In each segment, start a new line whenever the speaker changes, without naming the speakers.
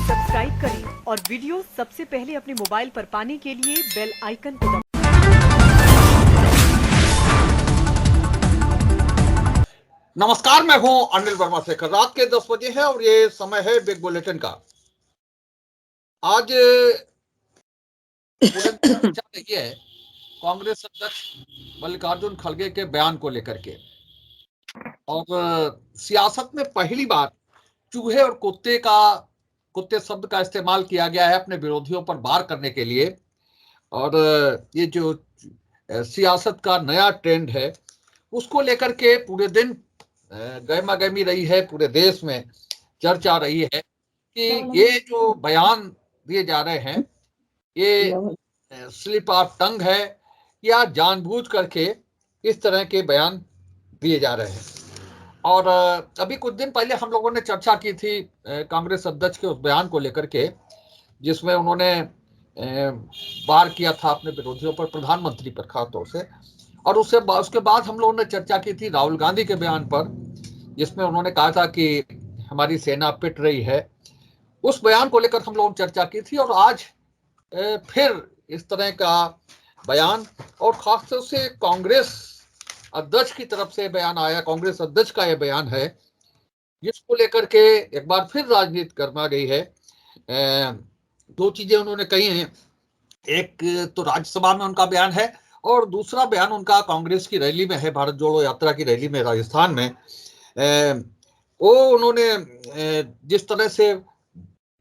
Subscribe करें और video सबसे पहले अपने मोबाइल पर पाने के लिए बेल आइकन को दबाएं।
नमस्कार, मैं हूं अनिल वर्मा शेखर। रात के 10 बजे है और ये समय है बिग बुलेटिन का। आज पूरे चर्चा रही है कांग्रेस अध्यक्ष मल्लिकार्जुन खड़गे के बयान को लेकर के, और सियासत में पहली बार चूहे और कुत्ते शब्द का इस्तेमाल किया गया है अपने विरोधियों पर वार करने के लिए। और ये जो सियासत का नया ट्रेंड है उसको लेकर के पूरे दिन गहमा गहमी रही है, पूरे देश में चर्चा रही है कि ये जो बयान दिए जा रहे हैं ये स्लिप ऑफ टंग है या जानबूझ करके इस तरह के बयान दिए जा रहे हैं। और अभी कुछ दिन पहले हम लोगों ने चर्चा की थी कांग्रेस अध्यक्ष के उस बयान को लेकर के, जिसमें उन्होंने वार किया था अपने विरोधियों पर, प्रधानमंत्री पर खास तौर से। और उसके बाद हम लोगों ने चर्चा की थी राहुल गांधी के बयान पर, जिसमें उन्होंने कहा था कि हमारी सेना पिट रही है। उस बयान को लेकर हम लोगों ने चर्चा की थी। और आज फिर इस तरह का बयान, और खासतौर से कांग्रेस अध्यक्ष की तरफ से बयान आया, कांग्रेस अध्यक्ष का यह बयान है जिसको लेकर के एक बार फिर राजनीति गरमा गई है। दो चीजें उन्होंने कही हैं, एक तो राज्यसभा में उनका बयान है और दूसरा बयान उनका कांग्रेस की रैली में है, भारत जोड़ो यात्रा की रैली में राजस्थान में। वो उन्होंने जिस तरह से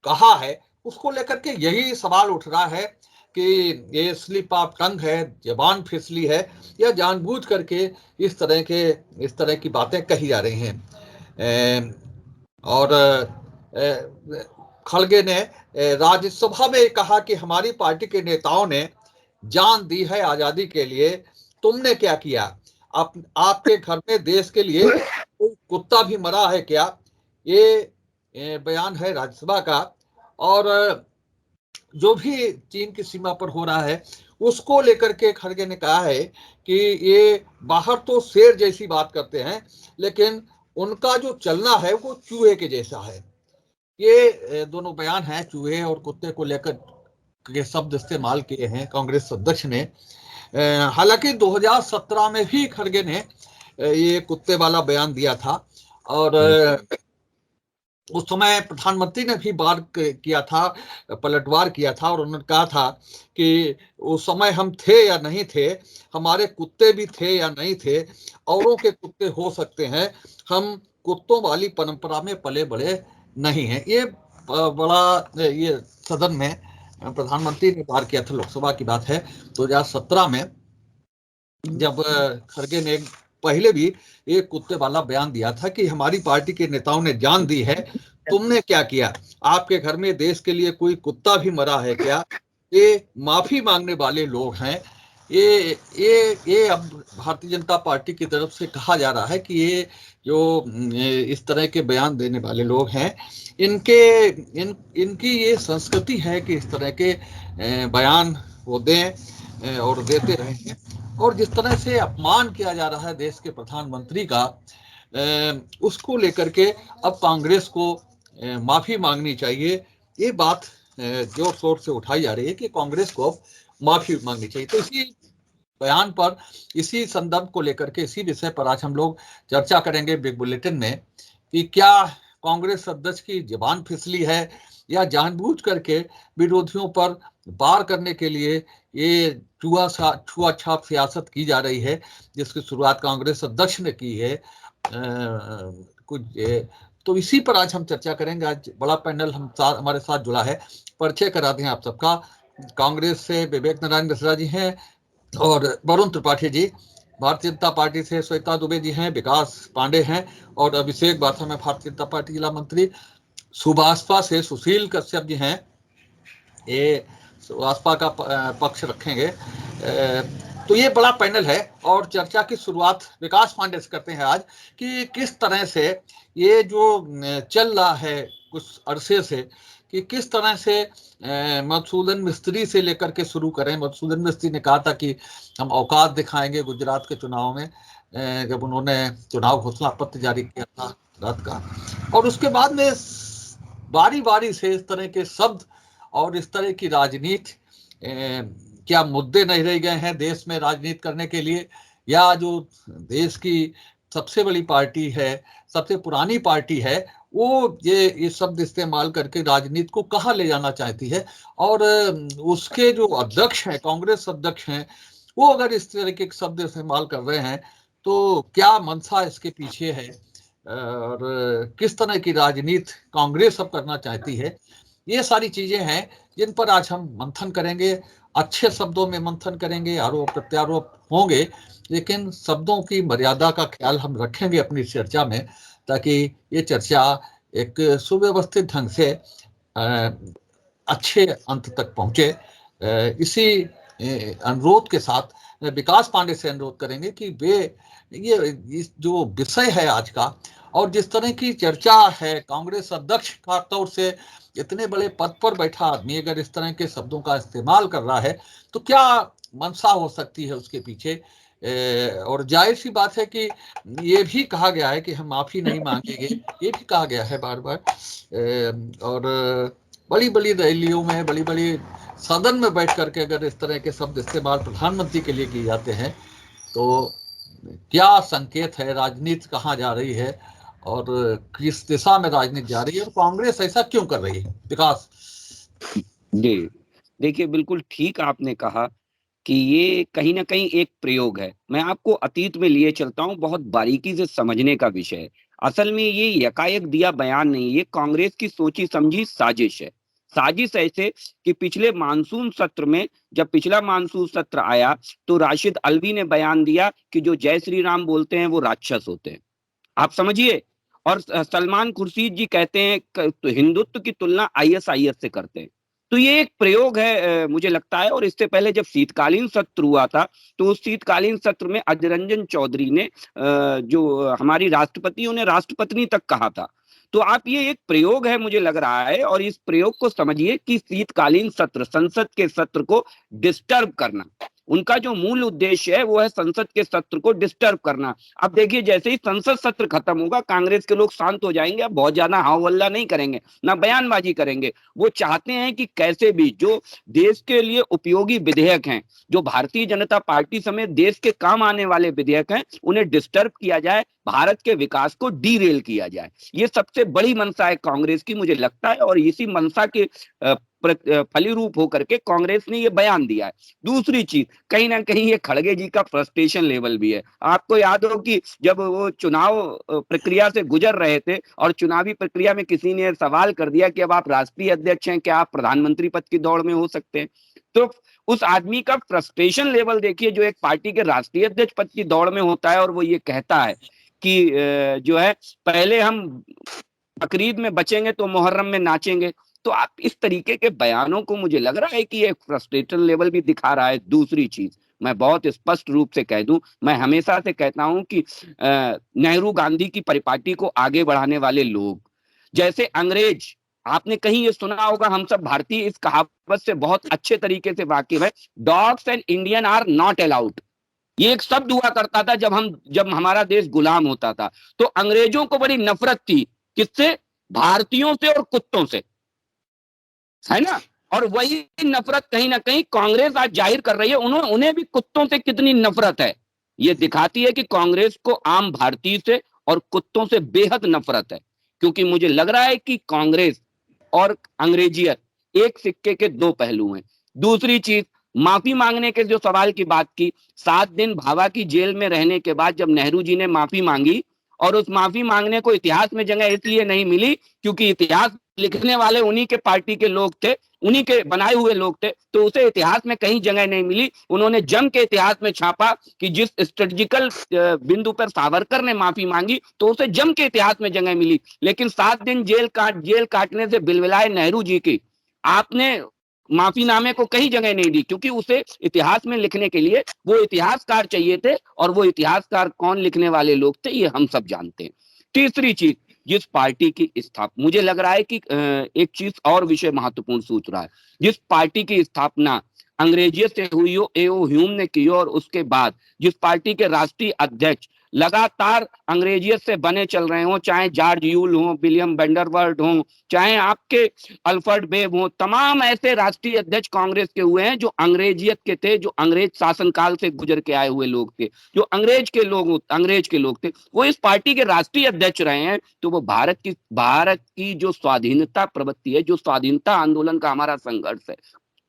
कहा है उसको लेकर के यही सवाल उठ रहा है कि ये स्लिप ऑफ टंग है, जबान फिसली है, या जानबूझ करके इस तरह की बातें कही जा रही हैं। और खड़गे ने राज्यसभा में कहा कि हमारी पार्टी के नेताओं ने जान दी है आजादी के लिए, तुमने क्या किया? आपके घर में देश के लिए कोई कुत्ता भी मरा है क्या? ये बयान है राज्यसभा का। और जो भी चीन की सीमा पर हो रहा है उसको लेकर के खड़गे ने कहा है कि ये बाहर तो शेर जैसी बात करते हैं लेकिन उनका जो चलना है वो चूहे के जैसा है। ये दोनों बयान हैं, चूहे और कुत्ते को लेकर के शब्द इस्तेमाल किए हैं कांग्रेस अध्यक्ष ने। हालांकि 2017 में भी खड़गे ने ये कुत्ते वाला बयान दिया था, और उस समय प्रधानमंत्री ने भी वार किया था, पलटवार किया था, और उन्होंने कहा था कि उस समय हम थे या नहीं थे, हमारे कुत्ते भी थे या नहीं थे, औरों के कुत्ते हो सकते हैं, हम कुत्तों वाली परंपरा में पले बड़े नहीं हैं। ये बड़ा ये सदन में प्रधानमंत्री ने वार किया था, लोकसभा की बात है 2017 में, जब खड़गे ने पहले भी एक कुत्ते वाला बयान दिया था कि हमारी पार्टी के नेताओं ने जान दी है, तुमने क्या किया? आपके घर में देश के लिए कोई कुत्ता भी मरा है क्या? ये माफी मांगने वाले लोग हैं। ये अब भारतीय जनता पार्टी की तरफ से कहा जा रहा है कि ये जो इस तरह के बयान देने वाले लोग हैं, इनकी ये संस्कृति है कि इस तरह के बयान वो दें और देते रहें। और जिस तरह से अपमान किया जा रहा है देश के प्रधानमंत्री का, उसको लेकर के अब कांग्रेस को माफी मांगनी चाहिए। ये बात जोर शोर से उठाई जा रही है कि कांग्रेस को अब माफी मांगनी चाहिए। तो इसी बयान पर, इसी संदर्भ को लेकर के, इसी विषय पर आज हम लोग चर्चा करेंगे बिग बुलेटिन में कि क्या कांग्रेस अध्यक्ष की जबान फिसली है या जानबूझ करके विरोधियों पर वार करने के लिए ये छुआछाप सियासत की जा रही है, जिसकी शुरुआत कांग्रेस अध्यक्ष ने की है। तो इसी पर आज हम चर्चा करेंगे। आज बड़ा पैनल हमारे साथ जुड़ा है। परिचय करा दें आप सबका। कांग्रेस से विवेक नारायण मिश्रा जी हैं और वरुण त्रिपाठी जी, भारतीय जनता पार्टी से श्वेता दुबे जी हैं, विकास पांडे हैं, और अभिषेक बाथम है भारतीय जनता पार्टी जिला मंत्री। सुभाषपा से सुशील कश्यप जी हैं, ये सुभाषपा का पक्ष रखेंगे। तो ये बड़ा पैनल है और चर्चा की शुरुआत विकास पांडे से करते हैं आज, कि किस तरह से ये जो चल रहा है कुछ अरसे से, कि किस तरह से मधुसूदन मिस्त्री से लेकर के शुरू करें। मधुसूदन मिस्त्री ने कहा था कि हम औकात दिखाएंगे गुजरात के चुनाव में, जब उन्होंने चुनाव घोषणा पत्र जारी किया था रात का, और उसके बाद में बारी बारी से इस तरह के शब्द और इस तरह की राजनीति, क्या मुद्दे नहीं रह गए हैं देश में राजनीति करने के लिए? या जो देश की सबसे बड़ी पार्टी है, सबसे पुरानी पार्टी है, वो ये शब्द इस्तेमाल करके राजनीति को कहाँ ले जाना चाहती है? और उसके जो अध्यक्ष हैं, कांग्रेस अध्यक्ष हैं, वो अगर इस तरह के शब्द इस्तेमाल कर रहे हैं तो क्या मंशा इसके पीछे है और किस तरह की राजनीति कांग्रेस अब करना चाहती है? ये सारी चीजें हैं जिन पर आज हम मंथन करेंगे, अच्छे शब्दों में मंथन करेंगे, आरोप प्रत्यारोप होंगे, लेकिन शब्दों की मर्यादा का ख्याल हम रखेंगे अपनी चर्चा में, ताकि ये चर्चा एक सुव्यवस्थित ढंग से अच्छे अंत तक पहुंचे। इसी अनुरोध के साथ विकास पांडे से अनुरोध करेंगे कि वे ये जो विषय है आज का और जिस तरह की चर्चा है, कांग्रेस अध्यक्ष खास तौर से इतने बड़े पद पर बैठा आदमी अगर इस तरह के शब्दों का इस्तेमाल कर रहा है तो क्या मंशा हो सकती है उसके पीछे? और जाहिर सी बात है कि ये भी कहा गया है कि हम माफी नहीं मांगेंगे, ये भी कहा गया है बार बार। और बड़ी बड़ी रैलियों में, बड़ी बड़ी सदन में बैठ करके अगर इस तरह के शब्द इस्तेमाल प्रधानमंत्री के लिए किए जाते हैं तो क्या संकेत है, राजनीति कहाँ जा रही है और किस दिशा में राजनीति जा रही है और कांग्रेस ऐसा क्यों कर रही है? विकास
जी, देखिए बिल्कुल ठीक आपने कहा कि ये कहीं न कहीं एक प्रयोग है। मैं आपको अतीत में लिए चलता हूँ, बहुत बारीकी से समझने का विषय है। असल में ये यकायक दिया बयान नहीं, ये कांग्रेस की सोची-समझी साजिश है। साजिश ऐसे कि पिछले मानसून सत्र में, जब पिछला मानसून सत्र आया, तो राशिद अल्वी ने बयान दिया कि जो जय श्री राम बोलते हैं, वो राक्षस होते हैं। आप समझिए। और सलमान खुर्शीद जी कहते हैं तो हिंदुत्व की तुलना आईएसआईएस से करते हैं। तो ये एक प्रयोग है मुझे लगता है। और इससे पहले जब शीतकालीन सत्र हुआ था तो उस शीतकालीन सत्र में अधीर रंजन चौधरी ने जो हमारी राष्ट्रपति, उन्हें राष्ट्रपत्नी तक कहा था। तो आप, ये एक प्रयोग है मुझे लग रहा है। और इस प्रयोग को समझिए कि शीतकालीन सत्र, संसद के सत्र को डिस्टर्ब करना, उनका जो मूल उद्देश्य है वो है संसद के सत्र को डिस्टर्ब करना। अब देखिए, जैसे ही संसद सत्र खत्म होगा कांग्रेस के लोग शांत हो जाएंगे, अब बहुत ज्यादा हाव हल्ला नहीं करेंगे, ना बयानबाजी करेंगे। वो चाहते हैं कि कैसे भी जो देश के लिए उपयोगी विधेयक हैं, जो भारतीय जनता पार्टी समेत देश के काम आने वाले विधेयक हैं, उन्हें डिस्टर्ब किया जाए, भारत के विकास को डीरेल किया जाए। ये सबसे बड़ी मंशा है कांग्रेस की मुझे लगता है। और इसी मंशा के फलीरूप होकर के कांग्रेस ने ये बयान दिया है। दूसरी चीज, कहीं ना कहीं ये खड़गे जी का फ्रस्ट्रेशन लेवल भी है। आपको याद हो कि जब वो चुनाव प्रक्रिया से गुजर रहे थे और चुनावी प्रक्रिया में किसी ने सवाल कर दिया कि अब आप राष्ट्रीय अध्यक्ष हैं, क्या आप प्रधानमंत्री पद की दौड़ में हो सकते हैं? तो उस आदमी का फ्रस्ट्रेशन लेवल देखिए, जो एक पार्टी के राष्ट्रीय अध्यक्ष पद की दौड़ में होता है और वो ये कहता है कि जो है, पहले हम बकरीद में बचेंगे तो मुहर्रम में नाचेंगे। तो आप इस तरीके के बयानों को, मुझे लग रहा है कि ये फ्रस्ट्रेशन लेवल भी दिखा रहा है। दूसरी चीज, मैं बहुत स्पष्ट रूप से कह दूं, मैं हमेशा से कहता हूं कि नेहरू गांधी की परिपाटी को आगे बढ़ाने वाले लोग, जैसे अंग्रेज, आपने कहीं ये सुना होगा, हम सब भारतीय इस कहावत से बहुत अच्छे तरीके से वाकिफ है, dogs and Indian are not allowed. ये एक शब्द हुआ करता था जब हमारा देश गुलाम होता था। तो अंग्रेजों को बड़ी नफरत थी, किससे? भारतीयों से और कुत्तों से, है ना? और वही नफरत कहीं ना कहीं कांग्रेस आज जाहिर कर रही है। उन्हें भी कुत्तों से कितनी नफरत है, ये दिखाती है कि कांग्रेस को आम भारतीय से और कुत्तों से बेहद नफरत है। क्योंकि मुझे लग रहा है कि कांग्रेस और अंग्रेजियत एक सिक्के के दो पहलू हैं। दूसरी चीज, माफी मांगने के जो सवाल की बात की, 7 दिन भाभा की जेल में रहने के बाद जब नेहरू जी ने माफी मांगी, और उस माफी मांगने को इतिहास में जगह इसलिए नहीं मिली क्योंकि इतिहास लिखने वाले उन्हीं के पार्टी के लोग थे, उन्हीं के बनाए हुए लोग थे, तो उसे इतिहास में कहीं जगह नहीं मिली। उन्होंने जम के इतिहास में छापा कि जिस स्ट्रेटेजिकल बिंदु पर सावरकर ने माफी मांगी तो उसे जम के इतिहास में जगह मिली। लेकिन 7 दिन जेल काटने से बिलबिलाए नेहरू जी की आपने माफीनामे को कहीं जगह नहीं दी, क्योंकि उसे इतिहास में लिखने के लिए वो इतिहासकार चाहिए थे, और वो इतिहासकार कौन लिखने वाले लोग थे ये हम सब जानते हैं। तीसरी चीज, जिस पार्टी की स्थापना, मुझे लग रहा है कि एक चीज और विषय महत्वपूर्ण सूच रहा है, जिस पार्टी की स्थापना अंग्रेजियत से हुई हो, एओ ह्यूम ने की हो, और उसके बाद जिस पार्टी के राष्ट्रीय अध्यक्ष लगातार अंग्रेजियत से बने चल रहे हो, चाहे जॉर्ज यूल हो, विलियम वैंडरबिल्ट हो, चाहे आपके अल्फ्रेड बेब हो, तमाम ऐसे राष्ट्रीय अध्यक्ष कांग्रेस के हुए हैं जो अंग्रेजियत के थे, जो अंग्रेज शासनकाल से गुजर के आए हुए लोग थे, जो अंग्रेज के लोग थे, वो इस पार्टी के राष्ट्रीय अध्यक्ष रहे हैं। तो वो भारत की जो स्वाधीनता प्रवृत्ति है, जो स्वाधीनता आंदोलन का हमारा संघर्ष है,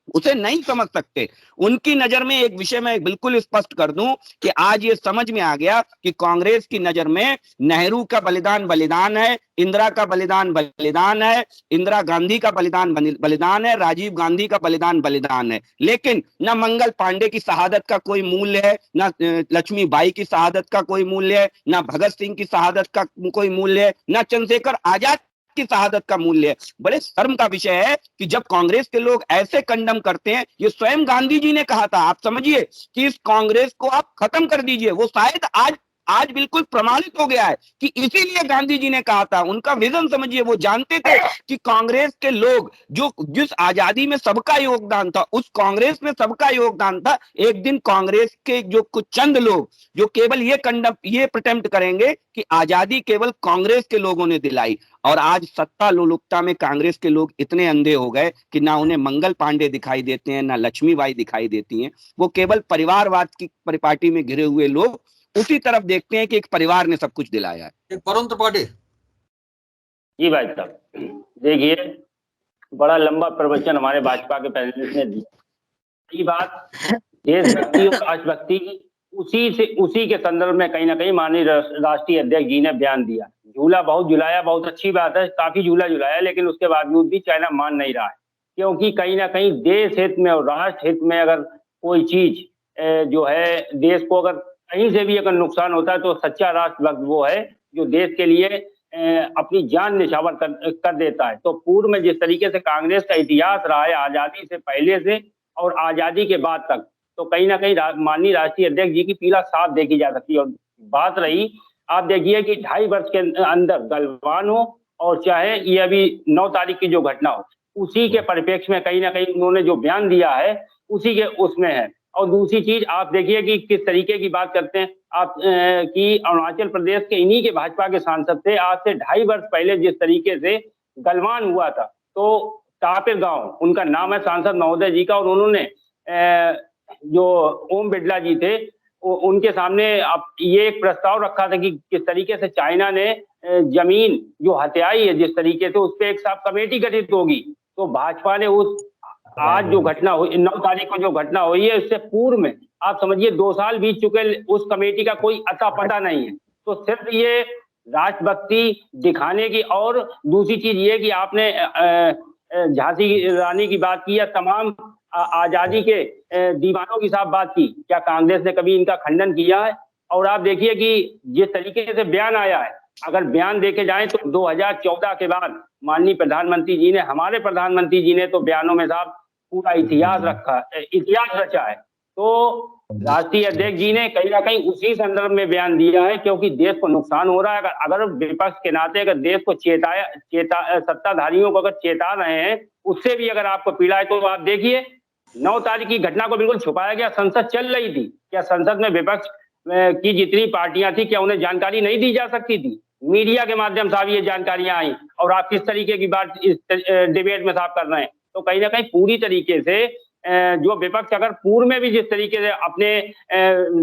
उसे नहीं समझ सकते। उनकी नजर में एक विषय मैं बिल्कुल स्पष्ट कर दूं कि आज ये समझ में आ गया कि कांग्रेस की नजर में नेहरू का बलिदान है, इंदिरा का बलिदान है, इंदिरा गांधी का बलिदान है, राजीव गांधी का बलिदान है, लेकिन न मंगल पांडे की शहादत का कोई मूल्य है, न लक्ष्मीबाई की शहादत का कोई मूल्य है, न भगत सिंह की शहादत का कोई मूल्य है, न चंद्रशेखर आजाद की शहादत का मूल्य है। बड़े शर्म का विषय है कि जब कांग्रेस के लोग ऐसे कंडम करते हैं, ये स्वयं गांधी जी ने कहा था, आप समझिए कि इस कांग्रेस को आप खत्म कर दीजिए। वो शायद आज बिल्कुल प्रमाणित हो गया है कि इसीलिए गांधी जी ने कहा था। उनका विजन समझिए, वो जानते थे कि कांग्रेस के लोग जो जिस आजादी में सबका योगदान था, उस कांग्रेस में सबका योगदान था, एक दिन कांग्रेस के जो कुछ चंद लोग जो केवल ये प्रिटेम्प्ट करेंगे कि आजादी केवल कांग्रेस के लोगों ने दिलाई। और आज सत्ता लोलुपता में कांग्रेस के लोग इतने अंधे हो गए कि ना उन्हें मंगल पांडे दिखाई देते हैं, ना लक्ष्मीबाई दिखाई देती हैं। वो केवल परिवारवाद की परिपाटी में घिरे हुए लोग उसी तरफ देखते हैं कि एक परिवार ने सब कुछ दिलाया है।
वरुण त्रिपाठी
जी भाई साहब, देखिए बड़ा लंबा प्रवचन हमारे भाजपा के पैनलिस्ट ने दिया। ये बात देशभक्ति और राष्ट्रभक्ति की उसी के संदर्भ में कहीं ना कहीं माननीय राष्ट्रीय अध्यक्ष जी ने बयान दिया। झूला बहुत झुलाया, बहुत अच्छी बात है, काफी झूला झुलाया, लेकिन उसके बावजूद भी चाइना मान नहीं रहा है, क्योंकि कहीं ना कहीं देश हित में और राष्ट्र हित में अगर कोई चीज जो है, देश को अगर कहीं से भी अगर नुकसान होता है तो सच्चा राष्ट्रभक्त वो है जो देश के लिए अपनी जान निछावर कर देता है। तो पूर्व में जिस तरीके से कांग्रेस का इतिहास रहा है, आजादी से पहले से और आजादी के बाद तक, तो कहीं ना कहीं माननीय राष्ट्रीय अध्यक्ष जी की पीला साफ देखी जा सकती है। और बात रही, आप देखिए कि 2.5 वर्ष के अंदर गलवान हो और चाहे ये अभी 9 तारीख की जो घटना हो, उसी के परिप्रेक्ष्य में कहीं ना कहीं उन्होंने जो बयान दिया है उसी के उसमें है। और दूसरी चीज आप देखिए कि किस तरीके की बात करते हैं आप कि अरुणाचल प्रदेश के इन्हीं के भाजपा के सांसद थे, आज से 2.5 वर्ष पहले जिस तरीके से गलवान हुआ था, तो तापिर गांव उनका नाम है सांसद महोदय जी का, और उन्होंने जो ओम बिड़ला जी थे उनके सामने अब ये एक प्रस्ताव रखा था कि किस तरीके से चाइना ने जमीन जो हत्याई है जिस तरीके से, उस पर एक साफ कमेटी गठित होगी। तो भाजपा ने उस आज जो घटना हुई 9 तारीख को जो घटना हुई है, इससे पूर्व में आप समझिए 2 साल बीत चुके, उस कमेटी का कोई अता पता नहीं है। तो सिर्फ ये राष्ट्रभक्ति दिखाने की, और दूसरी चीज ये कि आपने झांसी की रानी की बात की या तमाम आजादी के दीवानों की साफ बात की, क्या कांग्रेस ने कभी इनका खंडन किया है? और आप देखिए कि जिस तरीके से बयान आया है, अगर बयान देखे जाए तो 2014 के बाद माननीय प्रधानमंत्री जी ने, हमारे प्रधानमंत्री जी ने तो बयानों में साहब पूरा इतिहास रचा है। तो राष्ट्रीय अध्यक्ष जी ने कहीं ना कहीं उसी संदर्भ में बयान दिया है, क्योंकि देश को नुकसान हो रहा है। अगर विपक्ष के नाते अगर देश को सत्ताधारियों को अगर चेता रहे हैं, उससे भी अगर आपको पीड़ा है, तो आप देखिए 9 तारीख की घटना को बिल्कुल छुपाया गया। संसद चल रही थी, क्या संसद में विपक्ष की जितनी पार्टियां थी, क्या उन्हें जानकारी नहीं दी जा सकती थी? मीडिया के माध्यम से ये जानकारियां आई, और आप किस तरीके की बात इस डिबेट में साफ कर रहे हैं। तो कहीं ना कहीं पूरी तरीके से जो विपक्ष अगर पूर्व में भी जिस तरीके से अपने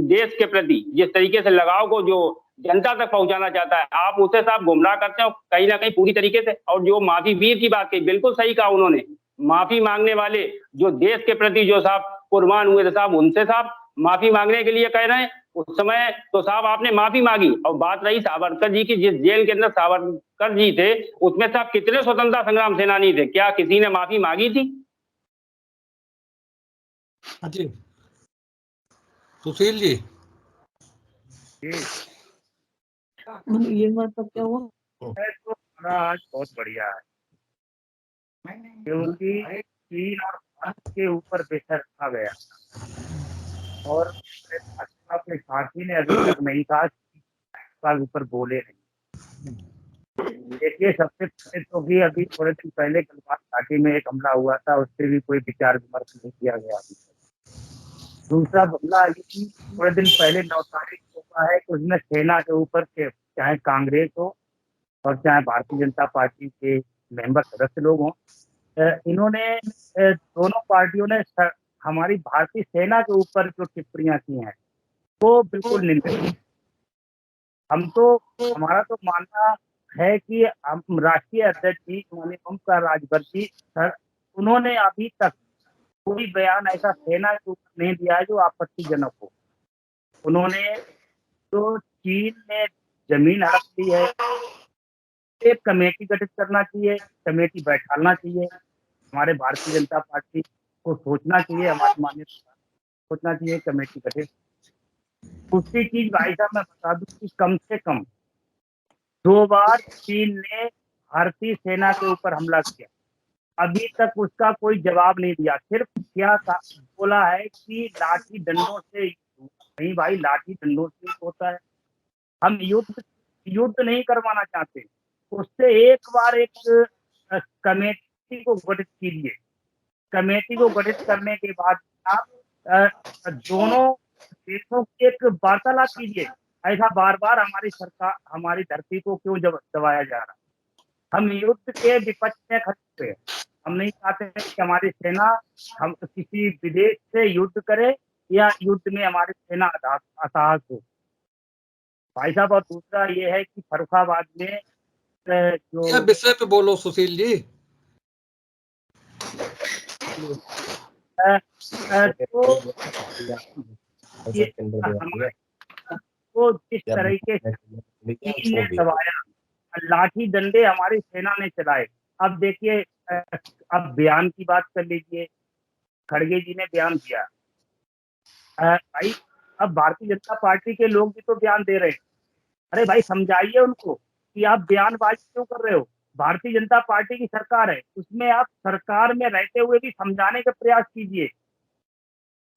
देश के प्रति जिस तरीके से लगाव को जो जनता तक पहुंचाना चाहता है, आप उसे साफ गुमराह करते हैं कहीं ना कहीं पूरी तरीके से। और जो माफी वीर की बात कही, बिल्कुल सही कहा उन्होंने, माफी मांगने वाले जो देश के प्रति जो साहब कुर्बान हुए थे साहब, उनसे साहब माफी मांगने के लिए कह रहे हैं। उस समय तो साहब आपने माफी मांगी। और बात रही सावरकर जी की, जिस जेल के अंदर सावरकर जी थे, उसमें साहब कितने स्वतंत्रता संग्राम सेनानी थे, क्या किसी ने माफी मांगी थी?
जी सुशील जी,
ये मतलब क्या हुआ? तो आज बहुत बढ़िया है, क्योंकि चीन और भारत के ऊपर प्रेशर रखा गया, और अपने साथी ने अभी तक नहीं कहा कि ऊपर बोले नहीं। देखिए, सबसे पहले तो भी अभी थोड़े दिन पहले गलवान घाटी में एक हमला हुआ था, उससे भी कोई विचार विमर्श नहीं किया गया। दूसरा बदला ये कि थोड़े दिन पहले 9 तारीख को हुआ है कि उसमें सेना के ऊपर के चाहे कांग्रेस हो और चाहे भारतीय जनता पार्टी के मेंबर सदस्य लोग हों, इन्होंने दोनों पार्टियों ने हमारी भारतीय सेना के ऊपर जो टिप्पणियां की हैं वो बिल्कुल निंदनीय। हम तो हमारा तो मानना है कि हम राष्ट्रीय अध्यक्ष जी माननीय ओमकार राजभर जी सर, उन्होंने अभी तक कोई बयान ऐसा सेना के ऊपर नहीं दिया है जो आपत्तिजनक हो। उन्होंने तो चीन ने जमीन हड़प ली है, एक कमेटी गठित करना चाहिए, कमेटी बैठाना चाहिए, हमारे भारतीय जनता पार्टी को सोचना चाहिए, हमारी माननीय सोचना चाहिए कमेटी गठित। दूसरी चीज भाई साहब मैं बता दूं कि कम से कम 2 बार चीन ने भारतीय सेना के ऊपर हमला किया, अभी तक उसका कोई जवाब नहीं दिया। सिर्फ क्या बोला है कि लाठी डंडों से नहीं भाई, लाठी डंडों से होता है। हम युद्ध नहीं करवाना चाहते, उससे एक बार एक कमेटी को गठित कीजिए। कमेटी को गठित करने के बाद आप दोनों देशों की एक वार्तालाप कीजिए। ऐसा बार बार हमारी सरकार हमारी धरती को क्यों दबाया जा रहा है? हम युद्ध के विपक्ष में खड़े हैं। हम नहीं चाहते कि हमारी सेना हम किसी विदेश से युद्ध करे या युद्ध में हमारी सेना असाहस हो भाई साहब। और दूसरा ये है कि फर्रुखाबाद में जो
विषय पे बोलो सुशील जी। तो जिस तरीके से चीन ने दबाया, लाठी डंडे हमारी सेना ने चलाए। अब देखिए, अब बयान की बात कर लीजिए, खड़गे जी ने बयान दिया। भाई अब भारतीय जनता पार्टी के लोग भी तो बयान दे रहे हैं। अरे भाई समझाइए उनको कि आप बयानबाजी क्यों कर रहे हो। भारतीय जनता पार्टी की सरकार है, उसमें आप सरकार में रहते हुए भी समझाने का प्रयास कीजिए।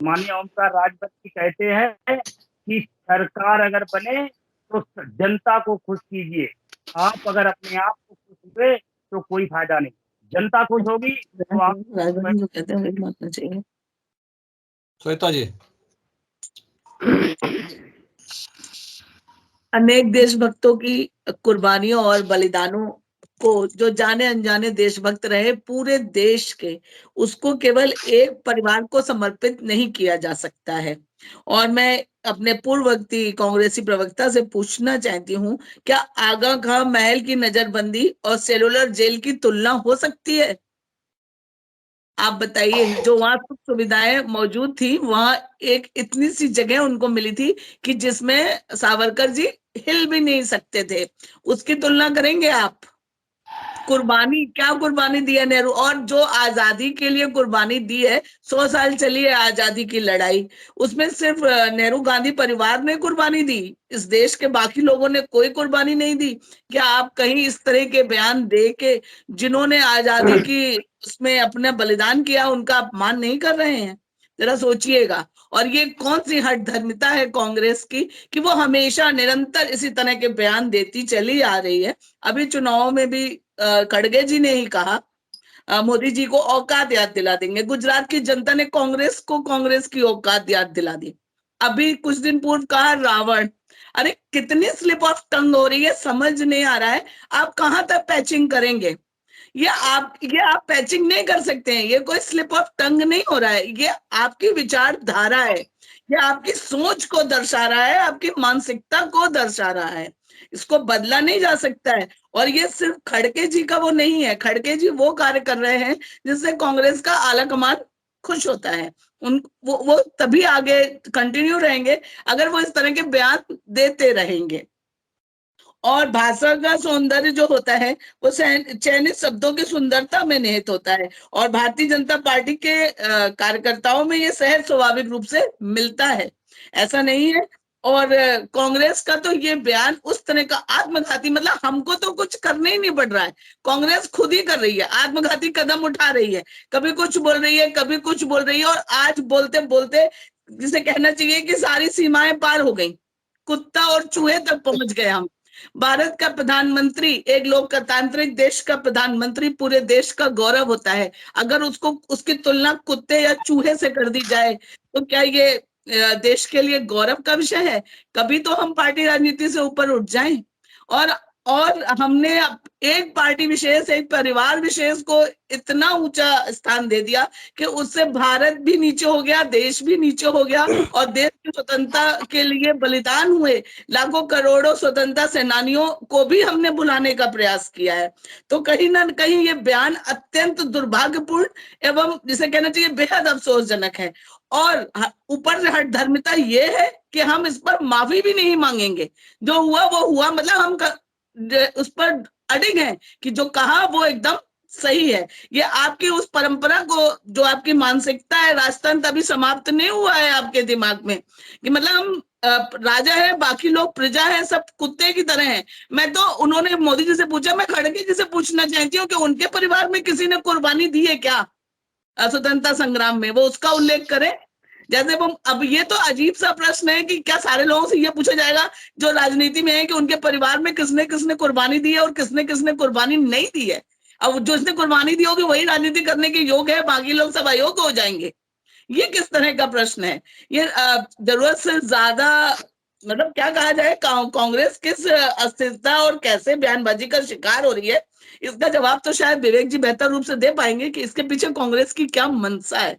माननीय ओमकार राजभर जी कहते हैं कि सरकार अगर बने तो जनता को खुश कीजिए। आप अगर अपने आप को खुश हुए तो कोई फायदा नहीं, जनता खुश होगी तो आप
जो कहते हैं वही मानना चाहिए।
श्वेता जी।
अनेक देशभक्तों की कुर्बानियों और बलिदानों को जो जाने अनजाने देशभक्त रहे पूरे देश के, उसको केवल एक परिवार को समर्पित नहीं किया जा सकता है। और मैं अपने पूर्ववर्ती कांग्रेसी प्रवक्ता से पूछना चाहती हूँ, क्या आगा खां महल की नजरबंदी और सेलुलर जेल की तुलना हो सकती है? आप बताइए, जो वहां सुख सुविधाएं मौजूद थी, वहां एक इतनी सी जगह उनको मिली थी कि जिसमें सावरकर जी हिल भी नहीं सकते थे। उसकी तुलना करेंगे आप? कुर्बानी, क्या कुर्बानी दी है नेहरू, और जो आजादी के लिए कुर्बानी दी है, 100 साल चली है आजादी की लड़ाई, उसमें सिर्फ नेहरू गांधी परिवार ने कुर्बानी दी, इस देश के बाकी लोगों ने कोई कुर्बानी नहीं दी। क्या आप कहीं इस तरह के बयान दे के जिन्होंने आजादी की उसमें अपना बलिदान किया उनका अपमान नहीं कर रहे हैं? जरा सोचिएगा। और ये कौन सी हठ धर्मिता है कांग्रेस की कि वो हमेशा निरंतर इसी तरह के बयान देती चली आ रही है। अभी चुनाव में भी खड़गे जी ने ही कहा मोदी जी को औकात याद दिला देंगे। गुजरात की जनता ने कांग्रेस को कांग्रेस की औकात याद दिला दी। अभी कुछ दिन पूर्व कहा रावण। अरे कितनी स्लिप ऑफ टंग हो रही है, समझ नहीं आ रहा है। आप कहां तक पैचिंग करेंगे? ये आप पैचिंग नहीं कर सकते हैं। ये कोई स्लिप ऑफ टंग नहीं हो रहा है, ये आपकी विचारधारा है, ये आपकी सोच को दर्शा रहा है, आपकी मानसिकता को दर्शा रहा है। इसको बदला नहीं जा सकता है। और ये सिर्फ खड़गे जी का वो नहीं है। खड़गे जी वो कार्य कर रहे हैं जिससे कांग्रेस का आला कमान खुश होता है। वो तभी आगे कंटिन्यू रहेंगे अगर वो इस तरह के बयान देते रहेंगे। और भाषा का सौंदर्य जो होता है वो चयनित शब्दों की सुंदरता में निहित होता है। और भारतीय जनता पार्टी के कार्यकर्ताओं में ये सहज स्वाभाविक रूप से मिलता है, ऐसा नहीं है। और कांग्रेस का तो ये बयान उस तरह का आत्मघाती, मतलब हमको तो कुछ करने ही नहीं पड़ रहा है, कांग्रेस खुद ही कर रही है, आत्मघाती कदम उठा रही है। कभी कुछ बोल रही है, कभी कुछ बोल रही है, और आज बोलते बोलते जिसे कहना चाहिए कि सारी सीमाएं पार हो गई, कुत्ता और चूहे तक पहुंच गए हम। भारत का प्रधानमंत्री, एक लोकतांत्रिक देश का प्रधानमंत्री पूरे देश का गौरव होता है। अगर उसको उसकी तुलना कुत्ते या चूहे से कर दी जाए तो क्या ये देश के लिए गौरव का विषय है। कभी तो हम पार्टी राजनीति से ऊपर उठ जाएं और हमने एक पार्टी विशेष, एक परिवार विशेष को इतना ऊंचा स्थान दे दिया कि उससे भारत भी नीचे हो गया, देश भी नीचे हो गया, और देश की स्वतंत्रता के लिए बलिदान हुए लाखों करोड़ों स्वतंत्रता सेनानियों को भी हमने बुलाने का प्रयास किया है। तो कहीं ना कहीं ये बयान अत्यंत दुर्भाग्यपूर्ण एवं जिसे कहना चाहिए बेहद अफसोसजनक है। और ऊपर से हट धर्मिता ये है कि हम इस पर माफी भी नहीं मांगेंगे। जो हुआ वो हुआ, मतलब हम उस पर अडिग हैं कि जो कहा वो एकदम सही है। ये आपकी उस परंपरा को, जो आपकी मानसिकता है, राजतंत्र अभी समाप्त नहीं हुआ है आपके दिमाग में कि मतलब हम राजा है, बाकी लोग प्रजा है, सब कुत्ते की तरह हैं। मैं तो, उन्होंने मोदी जी से पूछा, मैं खड़गे जी से पूछना चाहती हूँ कि उनके परिवार में किसी ने कुर्बानी दी है क्या स्वतंत्रता संग्राम में, वो उसका उल्लेख करें। जैसे वो, अब ये तो अजीब सा प्रश्न है कि क्या सारे लोगों से ये पूछा जाएगा जो राजनीति में है कि उनके परिवार में किसने किसने कुर्बानी दी है और किसने किसने कुर्बानी नहीं दी है। अब जो इसने कुर्बानी दी होगी वही राजनीति करने के योग्य है, बाकी लोग सब अयोग्य हो जाएंगे। ये किस तरह का प्रश्न है? ये जरूरत से ज्यादा, मतलब क्या कहा जाए, कांग्रेस किस अस्थिरता और कैसे बयानबाजी का शिकार हो रही है, इसका जवाब तो शायद विवेक जी बेहतर रूप से दे पाएंगे कि इसके पीछे कांग्रेस की क्या मंशा है।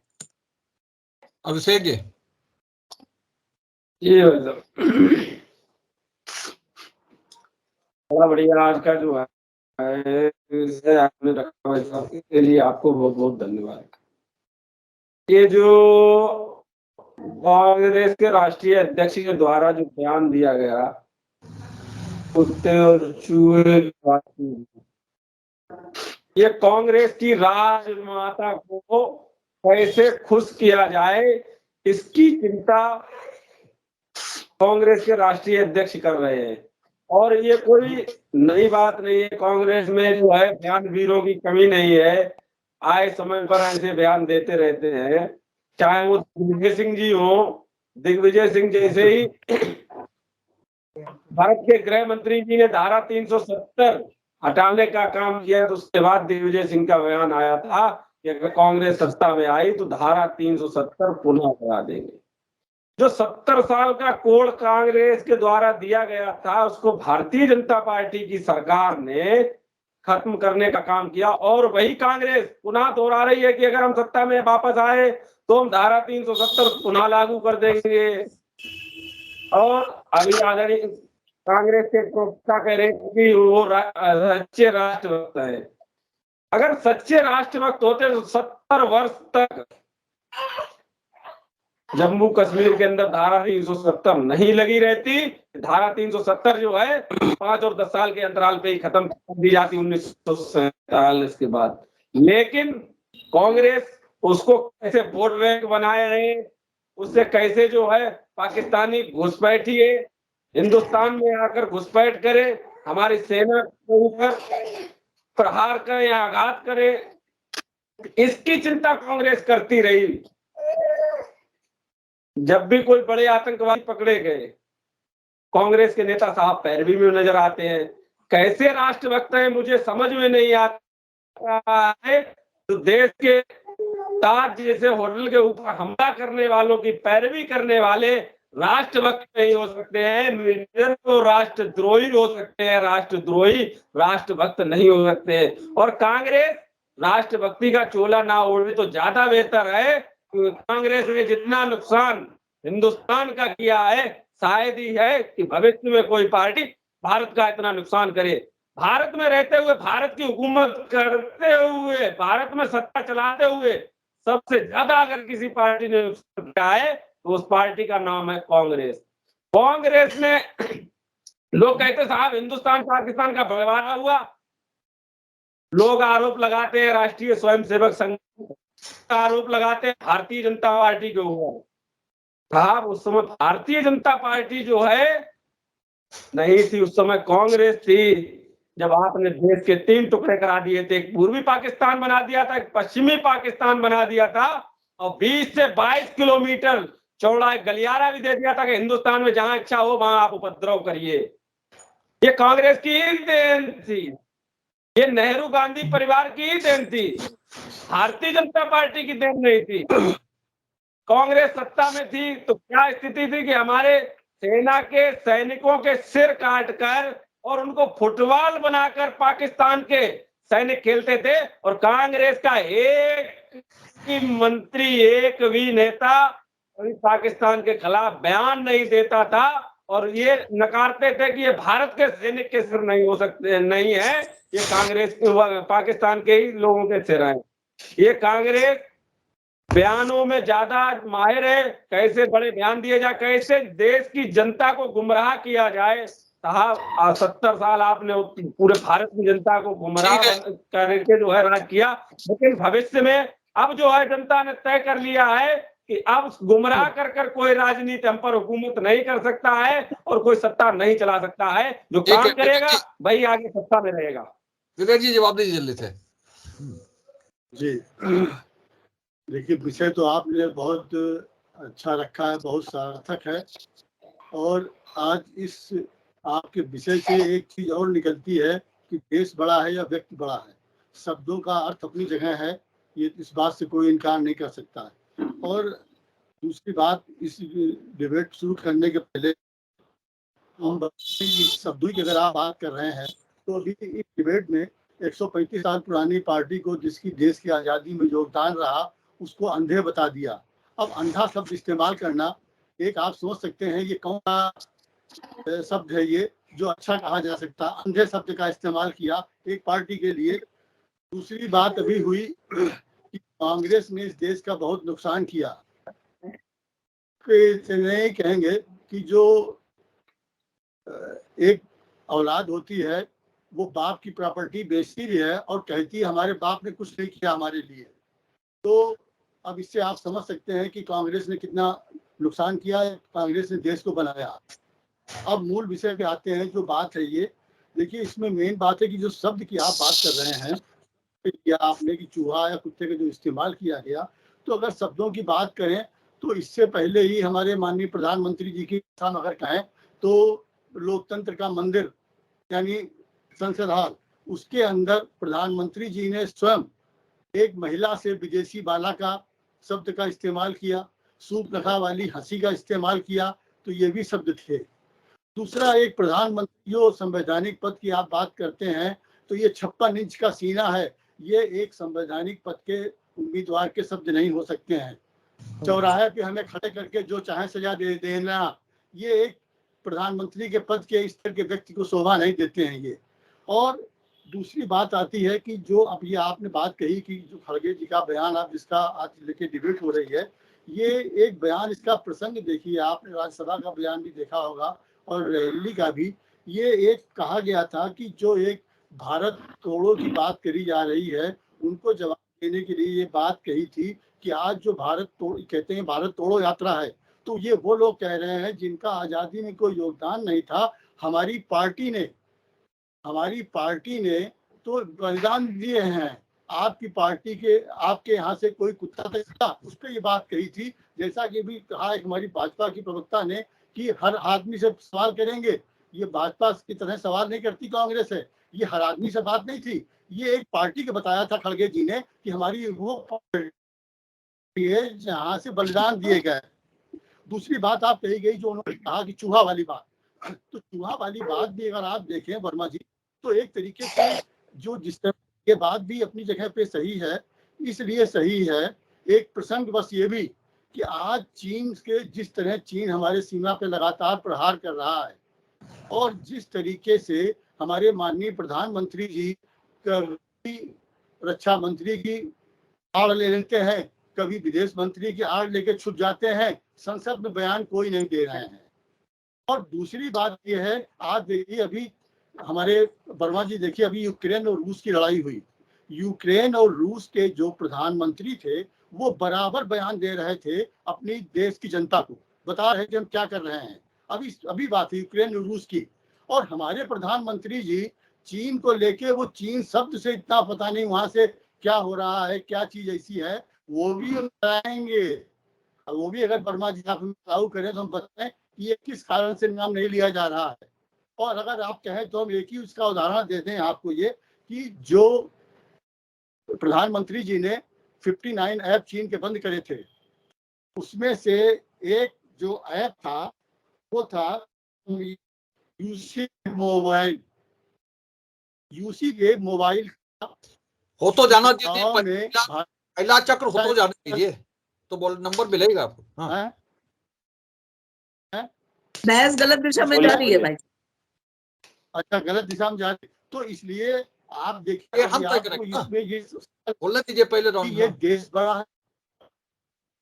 अभिषेक जी।
ये बड़ा बढ़िया आज का जो है इसे आपने रखा है, इसके लिए आपको बहुत बहुत धन्यवाद। ये जो कांग्रेस के राष्ट्रीय अध्यक्ष के द्वारा जो बयान दिया गया, कुत्ते और चूहे, ये कांग्रेस की राजमाता को कैसे खुश किया जाए इसकी चिंता कांग्रेस के राष्ट्रीय अध्यक्ष कर रहे हैं। और ये कोई नई बात नहीं है, कांग्रेस में जो है बयान वीरों की कमी नहीं है, आए समय पर ऐसे बयान देते रहते हैं, चाहे वो दिग्विजय सिंह जी हो। दिग्विजय सिंह जैसे ही भारत के गृह मंत्री जी ने धारा 370 हटाने का काम किया, तो उसके बाद दिग्विजय सिंह का बयान आया था कि अगर कांग्रेस सत्ता में आई तो धारा 370 पुनः करा देंगे। जो 70 साल का कोड कांग्रेस के द्वारा दिया गया था, उसको भारतीय जनता पार्टी की सरकार ने खत्म करने का काम किया। और वही कांग्रेस पुनः दोहरा रही है कि अगर हम सत्ता में वापस आए तो हम धारा 370 पुनः लागू कर देंगे। और अभी आदरणीय कांग्रेस के प्रवक्ता कह रहे हैं कि वो सच्चे राष्ट्रभक्त है। अगर सच्चे राष्ट्रभक्त होते तो 70 वर्ष तक जम्मू कश्मीर के अंदर धारा 370 नहीं लगी रहती। धारा 370 जो है 5 और 10 साल के अंतराल पे ही खत्म कर दी जाती 1947 के बाद। लेकिन कांग्रेस उसको कैसे वोट बैंक बनाए रहे, उससे कैसे जो है पाकिस्तानी घुसपैठी है, हिंदुस्तान में आकर घुसपैठ करे, हमारी सेना के ऊपर प्रहार करे या आघात करे, इसकी चिंता कांग्रेस करती रही। जब भी कोई बड़े आतंकवादी पकड़े गए, कांग्रेस के नेता साहब पैरवी में नजर आते हैं। कैसे राष्ट्रभक्त हैं मुझे समझ में नहीं आता है। तो देश के ताज जैसे होटल के ऊपर हमला करने वालों की पैरवी करने वाले राष्ट्रभक्त नहीं हो सकते हैं, तो राष्ट्रद्रोही हो सकते हैं, राष्ट्रद्रोही राष्ट्रभक्त नहीं हो सकते। और कांग्रेस राष्ट्रभक्ति का चोला ना ओढ़े तो ज्यादा बेहतर है। कांग्रेस ने जितना नुकसान हिंदुस्तान का किया है, शायद ही है कि भविष्य में कोई पार्टी भारत का इतना नुकसान करे। भारत में रहते हुए, भारत की हुकूमत करते हुए, भारत में सत्ता चलाते हुए सबसे ज्यादा अगर किसी पार्टी ने नुकसान किया है तो उस पार्टी का नाम है कांग्रेस। कांग्रेस ने, लोग कहते साहब हिंदुस्तान पाकिस्तान का बंटवारा हुआ, लोग आरोप लगाते हैं राष्ट्रीय स्वयंसेवक संघ, आरोप लगाते हैं भारतीय जनता पार्टी के ऊपर। साहब उस समय भारतीय जनता पार्टी जो है नहीं थी, उस समय कांग्रेस थी। जब आपने देश के 3 टुकड़े करा दिए थे, एक पूर्वी पाकिस्तान बना दिया था, एक पश्चिमी पाकिस्तान बना दिया था, और 20 से 22 किलोमीटर चौड़ा एक गलियारा भी दे दिया था कि हिंदुस्तान में जहां इच्छा हो वहां आप उपद्रव करिए। ये कांग्रेस की ही देन थी, ये नेहरू गांधी परिवार की ही देन थी, भारतीय जनता पार्टी की देन नहीं थी। कांग्रेस सत्ता में थी तो क्या स्थिति थी कि हमारे सेना के सैनिकों के सिर काटकर और उनको फुटबॉल बनाकर पाकिस्तान के सैनिक खेलते थे, और कांग्रेस का एक भी मंत्री, एक भी नेता पाकिस्तान के खिलाफ बयान नहीं देता था, और ये नकारते थे कि ये भारत के सैनिक के सिर नहीं हो सकते, नहीं है, ये कांग्रेस पाकिस्तान के ही लोगों के सिर हैं। ये कांग्रेस बयानों में ज्यादा माहिर है, कैसे बड़े बयान दिए जाए, कैसे देश की जनता को गुमराह किया जाए। साहब 70 साल आपने पूरे भारत की जनता को गुमराह करके जो है राज किया, लेकिन भविष्य में अब जो है जनता ने तय कर लिया है कि अब गुमराह कर कोई राजनीति हम पर हुकूमत नहीं कर सकता है और कोई सत्ता नहीं चला सकता है। जो काम करेगा वही आगे सत्ता में रहेगा।
विवेक जी जवाब दीजिए जल्दी से।
जी देखिए, विषय तो आपने बहुत अच्छा रखा है, बहुत सार्थक है, और आज इस आपके विषय से एक चीज और निकलती है कि देश बड़ा है या व्यक्ति बड़ा है। शब्दों का अर्थ अपनी जगह है, ये इस बात से कोई इनकार नहीं कर सकता है। और दूसरी बात, इस डिबेट शुरू करने के पहले हम शब्दों की अगर आप बात कर रहे हैं तो अभी इस डिबेट में 135 साल पुरानी पार्टी को, जिसकी देश की आज़ादी में योगदान रहा, उसको अंधे बता दिया। अब अंधा शब्द इस्तेमाल करना, एक आप सोच सकते हैं ये कौन सा शब्द है ये जो अच्छा कहा जा सकता, अंधे शब्द का इस्तेमाल किया एक पार्टी के लिए। दूसरी बात अभी हुई कि कांग्रेस ने इस देश का बहुत नुकसान किया। नहीं कहेंगे कि जो एक औलाद होती है वो बाप की प्रॉपर्टी बेचती भी है और कहती है हमारे बाप ने कुछ नहीं किया हमारे लिए। तो अब इससे आप समझ सकते हैं कि कांग्रेस ने कितना नुकसान किया है, कांग्रेस ने देश को बनाया। अब मूल विषय पे आते हैं। जो बात है ये देखिए, इसमें मेन बात है कि जो शब्द की आप बात कर रहे हैं या आपने कि चूहा या कुत्ते का जो इस्तेमाल किया गया, तो अगर शब्दों की बात करें तो इससे पहले ही हमारे माननीय प्रधानमंत्री जी की हम अगर कहें तो लोकतंत्र का मंदिर यानी संसद हॉल, उसके अंदर प्रधानमंत्री जी ने स्वयं एक महिला से विदेशी बाला का शब्द का इस्तेमाल किया, सूप रखा वाली हंसी का इस्तेमाल किया, तो ये भी शब्द थे। दूसरा, एक प्रधानमंत्री जो संवैधानिक पद की आप बात करते हैं तो ये 56 इंच का सीना है, ये एक संवैधानिक पद के उम्मीदवार के शब्द नहीं हो सकते हैं। चौराहे पे हमें खड़े करके जो चाहे सजा दे देना, ये एक प्रधानमंत्री के पद के स्तर के व्यक्ति को शोभा नहीं देते हैं ये। और दूसरी बात आती है कि जो अब ये आपने बात कही कि जो खड़गे जी का बयान आप जिसका आज लेके डिबेट हो रही है, ये एक बयान, इसका प्रसंग देखिए, आपने राज्यसभा का बयान भी देखा होगा और रैली का भी। ये एक कहा गया था कि जो एक भारत तोड़ो की बात करी जा रही है, उनको जवाब देने के लिए ये बात कही थी कि आज जो भारत तोड़ कहते हैं, भारत तोड़ो यात्रा है, तो ये वो लोग कह रहे हैं जिनका आज़ादी में कोई योगदान नहीं था। हमारी पार्टी ने तो बलिदान दिए हैं। आपकी पार्टी के, आपके यहाँ से कोई कुत्ता था, उस पर ये बात कही थी। जैसा कि भी कहा हमारी भाजपा की प्रवक्ता ने कि हर आदमी से सवाल करेंगे, ये भाजपा की तरह सवाल नहीं करती कांग्रेस है, ये हर आदमी से बात नहीं थी, ये एक पार्टी को बताया था खड़गे जी ने कि हमारी वो पार्टी है जहाँ से बलिदान दिए गए। दूसरी बात आप कही गई जो उन्होंने कहा कि चूहा वाली बात, तो चूहा वाली बात भी अगर आप देखें वर्मा जी, तो एक तरीके से जो जिस तरह ये बात भी अपनी जगह पे सही है, इसलिए सही है। एक प्रसंग बस ये भी कि आज चीन के जिस तरह चीन हमारे सीमा पे लगातार प्रहार कर रहा है और जिस तरीके से हमारे माननीय प्रधानमंत्री जी कभी रक्षा मंत्री की आड़ ले लेते हैं, कभी विदेश मंत्री की आड़ लेके छुप जाते हैं, संसद में बयान कोई नहीं दे रहे हैं। और दूसरी बात यह है, आज देखिए अभी हमारे वर्मा जी देखिए, अभी यूक्रेन और रूस की लड़ाई हुई, यूक्रेन और रूस के जो प्रधानमंत्री थे वो बराबर बयान दे रहे थे अपनी देश की जनता को, बता रहे थे हम क्या कर रहे हैं। अभी बात है यूक्रेन और रूस की, और हमारे प्रधानमंत्री जी चीन को लेके, वो चीन शब्द से इतना पता नहीं वहां से क्या हो रहा है, क्या चीज ऐसी है, वो भी हम बताएंगे। वो भी अगर वर्मा जी आप लागू करें तो हम बताएं कि ये किस कारण से नाम नहीं लिया जा रहा है। और अगर आप कहें तो हम एक ही उसका उदाहरण देते हैं आपको, ये कि जो प्रधानमंत्री जी ने 59 ऐप चीन के बंद करे थे, उसमें से एक जो ऐप था वो था यूसी मोबाइल। यूसी के मोबाइल
हो तो जाना दीजिए,
गाँव में
पहला चक्र हो तो जाने दीजिए, तो बोल नंबर मिलेगा आपको। हाँ,
बहस गलत दिशा में जा रही है भाई।
अच्छा, गलत दिशा में जा रही, तो इसलिए आप देखिए
ये हम तय
आपको
करेंगे ना।
इसमें ये
बोलने दीजिए पहले
कि
राउंड
ये
में।
देश बड़ा है,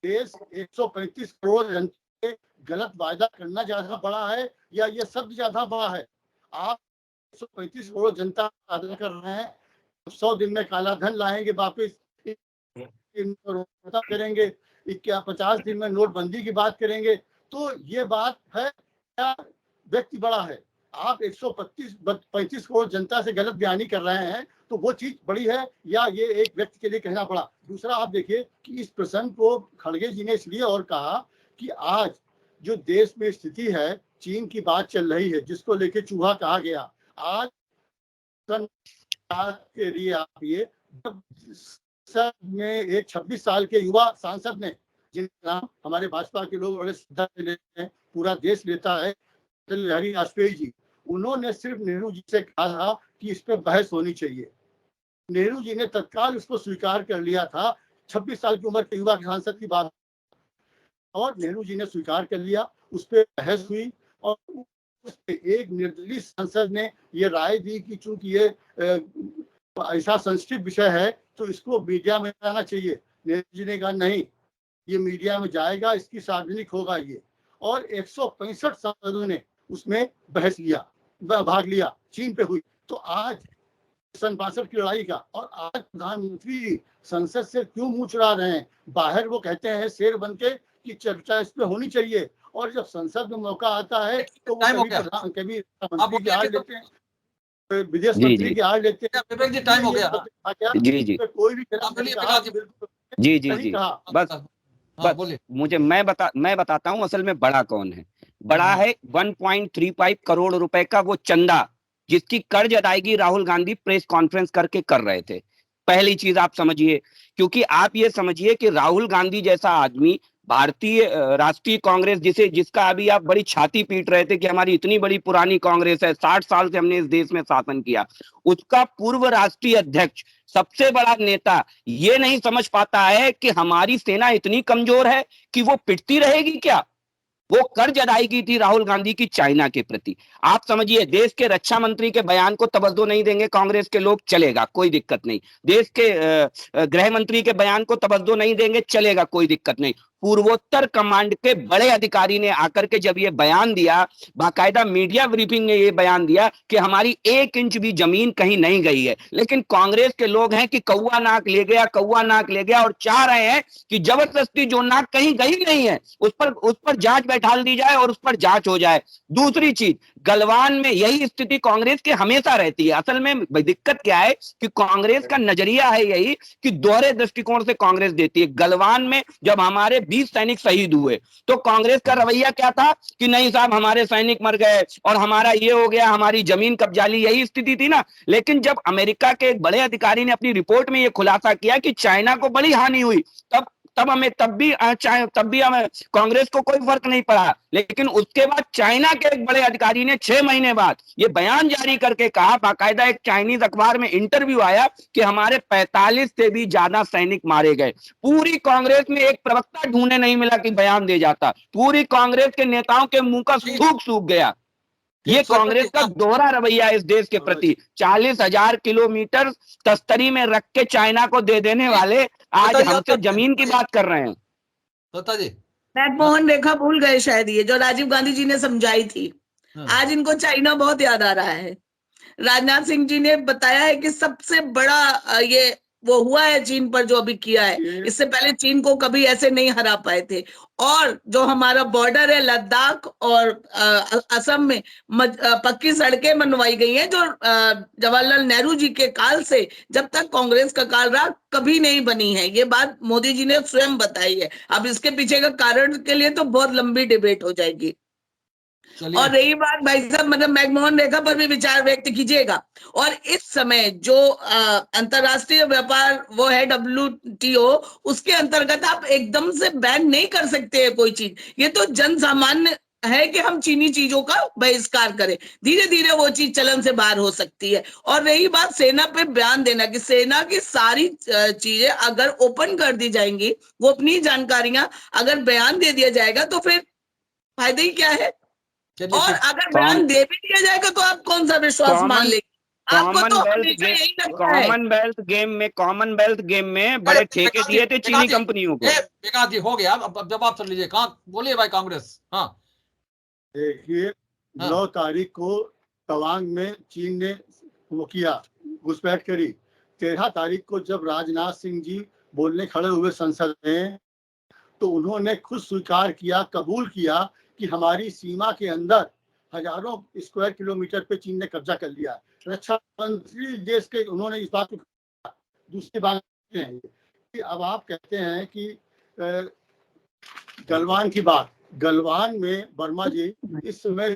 देश 135 करोड़ जनता से गलत वायदा करना ज्यादा बड़ा है या ये शब्द ज्यादा बड़ा है? आप 135 करोड़ जनता वादा कर रहे हैं, 100 दिन में काला धन लाएंगे वापिस, करेंगे, 50 दिन में नोटबंदी की बात करेंगे, तो ये बात है क्या व्यक्ति बड़ा है? आप 135 करोड़ जनता से गलत बयानी कर रहे हैं, तो वो चीज बड़ी है या ये एक व्यक्ति के लिए कहना पड़ा? दूसरा, आप देखिए कि इस प्रसंग को खड़गे जी ने इसलिए और कहा कि आज जो देश में स्थिति है, चीन की बात चल रही है जिसको लेके चूहा कहा गया, आज के लिए आप ये में एक 26 साल के युवा सांसद ने, जिनका नाम हमारे भाजपा के लोग बड़े श्रद्धा से लेते हैं, पूरा देश लेता है, अटल बिहारी वाजपेयी जी, उन्होंने सिर्फ नेहरू जी से कहा था कि इस पर बहस होनी चाहिए। नेहरू जी ने तत्काल उसको स्वीकार कर लिया था, 26 साल की उम्र के युवा सांसद की बात, और नेहरू जी ने स्वीकार कर लिया, उस पर बहस हुई और उस पे एक निर्दलीय सांसद ने ये राय दी कि चूंकि ये ऐसा सेंसिटिव विषय है तो इसको मीडिया में आना चाहिए। नेहरू जी ने कहा नहीं, ये मीडिया में जाएगा, इसकी सार्वजनिक होगा ये, और 165 सांसदों ने उसमें बहस लिया, भाग लिया, चीन पे हुई। तो आज सन 62 की लड़ाई का, और आज प्रधानमंत्री संसद से क्यों मुंह चुरा रहे हैं? बाहर वो कहते हैं शेर बन के कि चर्चा इस पे होनी चाहिए, और जब संसद में मौका आता है तो वो कभी प्रधानमंत्री की आड़ लेते हैं, विदेश मंत्री की आड़ लेते हैं।
विवेक जी, टाइम हो गया।
जी
कोई भी
जी बस मुझे मैं बताता हूं असल में बड़ा कौन है। बड़ा है 1.35 करोड़ रुपए का वो चंदा जिसकी कर्ज अदायगी राहुल गांधी प्रेस कॉन्फ्रेंस करके कर रहे थे। पहली चीज आप समझिए, क्योंकि आप ये समझिए कि राहुल गांधी जैसा आदमी भारतीय राष्ट्रीय कांग्रेस जिसका अभी आप बड़ी छाती पीट रहे थे कि हमारी इतनी बड़ी पुरानी कांग्रेस है, 60 साल से हमने इस देश में शासन किया, उसका पूर्व राष्ट्रीय अध्यक्ष सबसे बड़ा नेता ये नहीं समझ पाता है कि हमारी सेना इतनी कमजोर है कि वो पिटती रहेगी क्या? वो कर्ज अदायगी थी राहुल गांधी की चाइना के प्रति। आप समझिए, देश के रक्षा मंत्री के बयान को तवज्जो नहीं देंगे कांग्रेस के लोग, चलेगा, कोई दिक्कत नहीं। देश के गृह मंत्री के बयान को तवज्जो नहीं देंगे, चलेगा, कोई दिक्कत नहीं। पूर्वोत्तर कमांड के बड़े अधिकारी ने आकर के जब ये बयान दिया, बाकायदा मीडिया ब्रीफिंग में ये बयान दिया कि हमारी 1 इंच भी जमीन कहीं नहीं गई है, लेकिन कांग्रेस के लोग हैं कि कौवा नाक ले गया, और चाह रहे हैं कि जबरदस्ती जो नाक कहीं गई नहीं है उस पर जांच बैठाल दी जाए और उस पर जांच हो जाए। दूसरी चीज, गलवान में यही स्थिति कांग्रेस की हमेशा रहती है। असल में दिक्कत क्या है कि कांग्रेस का नजरिया है यही कि दोहरे दृष्टिकोण से कांग्रेस देती है। गलवान में जब हमारे 20 सैनिक शहीद हुए तो कांग्रेस का रवैया क्या था कि नहीं साहब, हमारे सैनिक मर गए और हमारा ये हो गया, हमारी जमीन कब्जा ली, यही स्थिति थी ना। लेकिन जब अमेरिका के एक बड़े अधिकारी ने अपनी रिपोर्ट में यह खुलासा किया कि चाइना को बड़ी हानि हुई, तब भी हमें कांग्रेस को कोई फर्क नहीं पड़ा। लेकिन उसके बाद चाइना के एक बड़े अधिकारी ने 6 महीने बाद ये बयान जारी करके कहा, बाकायदा एक चाइनीज अखबार में इंटरव्यू आया कि हमारे 45 से भी ज्यादा सैनिक मारे गए। पूरी कांग्रेस में एक प्रवक्ता ढूंढने नहीं मिला कि बयान दे जाता। पूरी कांग्रेस के नेताओं के मुंह का सूख गया। ये कांग्रेस का दोहरा रवैया इस देश के प्रति। 40,000 किलोमीटर तस्तरी में रख के चाइना को दे देने वाले आज हमसे जमीन की बात कर रहे हैं।
जी,
मैकमोहन रेखा भूल गए शायद, ये जो राजीव गांधी जी ने समझाई थी। आज इनको चाइना बहुत याद आ रहा है। राजनाथ सिंह जी ने बताया है कि सबसे बड़ा ये वो हुआ है चीन पर जो अभी किया है, इससे पहले चीन को कभी ऐसे नहीं हरा पाए थे। और जो हमारा बॉर्डर है लद्दाख और असम में पक्की सड़कें बनवाई गई हैं जो जवाहरलाल नेहरू जी के काल से, जब तक कांग्रेस का काल रहा, कभी नहीं बनी है। ये बात मोदी जी ने स्वयं बताई है। अब इसके पीछे का कारण के लिए तो बहुत लंबी डिबेट हो जाएगी।
चलिए
और रही बात भाई साहब, मतलब मैकमोहन रेखा पर भी विचार व्यक्त कीजिएगा। और इस समय जो अंतरराष्ट्रीय व्यापार वो है WTO, उसके अंतर्गत आप एकदम से बैन नहीं कर सकते हैं कोई चीज। ये तो जन सामान्य है कि हम चीनी चीजों का बहिष्कार करें, धीरे धीरे वो चीज चलन से बाहर हो सकती है। और रही बात सेना पे बयान देना, कि सेना की सारी चीजें अगर ओपन कर दी जाएंगी, वो अपनी जानकारियां अगर बयान दे दिया जाएगा, तो फिर फायदा ही क्या है।
चलिए
और
ठीक।
अगर बयान दे भी दिया जाएगा तो आप कौन सा विश्वास मान लेंगे? आपको तो हमेशा यही लगता है।
कॉमनवेल्थ गेम में बड़े ठेके दिए थे चीनी कंपनियों को।
विकास जी हो गया, अब जवाब सुन लीजिए। कहाँ बोलिए भाई कांग्रेस। हाँ
देखिए,
हाँ।
9 तारीख को तवांग में चीन ने वो किया, घुसपैठ करी। 13 तारीख को जब राजनाथ सिंह जी बोलने खड़े हुए संसद में, तो उन्होंने खुद स्वीकार किया, कबूल किया कि हमारी सीमा के अंदर हजारों स्क्वायर किलोमीटर पे चीन ने कब्जा कर लिया। रक्षा मंत्री देश के उन्होंने इस बात को। दूसरी बात है कि अब आप कहते हैं कि गलवान की बात, गलवान में वर्मा जी इस समय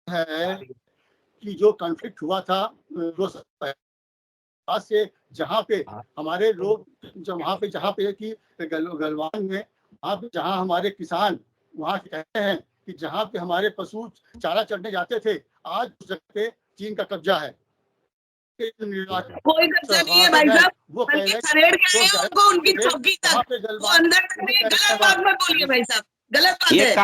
है कि जो कॉन्फ्लिक्ट हुआ था से, जहाँ पे हमारे लोग, जहाँ पे कि गलवान में, वहाँ पे जहाँ हमारे किसान वहाँ कहते हैं कि जहाँ पे हमारे पशु चारा चढ़ने जाते थे, आज उस जगह पे चीन का कब्जा है।
कोई कब्जा नहीं है भाई साहब, बल्कि खदेड़ के आए हैं उनको उनकी चौकी तक, वो अंदर तक नहीं। गलत बात मत बोलिए भाई साहब, गलत बात
ये
है।